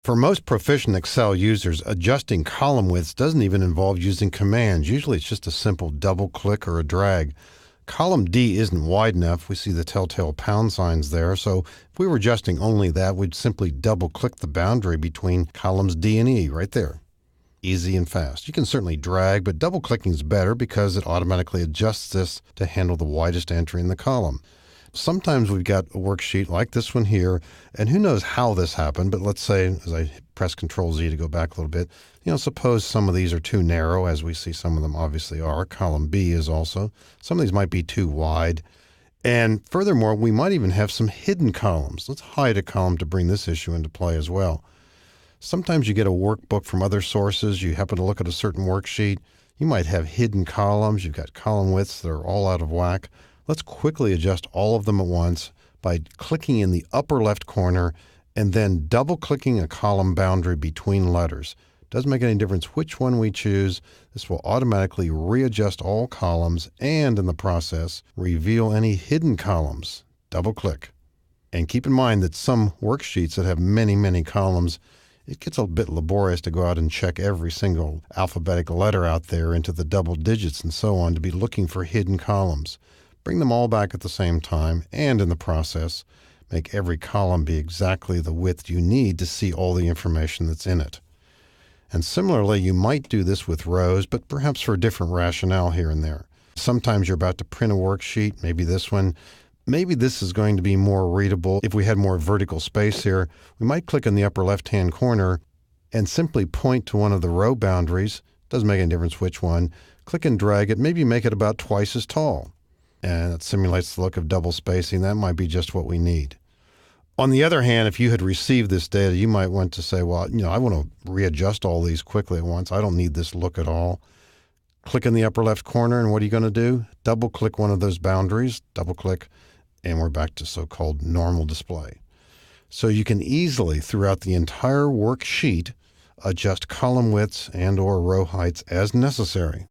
For most proficient Excel users, adjusting column widths doesn't even involve using commands. Usually it's just a simple double click or a drag. Column D isn't wide enough. We see the telltale pound signs there. So if we were adjusting only that, we'd simply double click the boundary between columns D and E right there. Easy and fast. You can certainly drag, but double clicking is better because it automatically adjusts this to handle the widest entry in the column. Sometimes we've got a worksheet like this one here, and who knows how this happened, but let's say, as I press Control Z to go back a little bit, suppose some of these are too narrow, as we see some of them obviously are. Column B is also. Some of these might be too wide. And furthermore, we might even have some hidden columns. Let's hide a column to bring this issue into play as well. Sometimes you get a workbook from other sources. You happen to look at a certain worksheet. You might have hidden columns. You've got column widths that are all out of whack. Let's quickly adjust all of them at once by clicking in the upper left corner and then double-clicking a column boundary between letters. Doesn't make any difference which one we choose. This will automatically readjust all columns and, in the process, reveal any hidden columns. Double-click. And keep in mind that some worksheets that have many, many columns, it gets a bit laborious to go out and check every single alphabetic letter out there into the double digits and so on to be looking for hidden columns. Bring them all back at the same time, and in the process, make every column be exactly the width you need to see all the information that's in it. And similarly, you might do this with rows, but perhaps for a different rationale here and there. Sometimes you're about to print a worksheet, maybe this one. Maybe this is going to be more readable. If we had more vertical space here, we might click in the upper left-hand corner and simply point to one of the row boundaries. Doesn't make any difference which one. Click and drag it, maybe make it about twice as tall. And it simulates the look of double spacing. That might be just what we need. On the other hand, if you had received this data, you might want to say, well, I want to readjust all these quickly at once. I don't need this look at all. Click in the upper left corner, and what are you going to do? Double-click one of those boundaries, double-click, and we're back to so-called normal display. So you can easily, throughout the entire worksheet, adjust column widths and/or row heights as necessary.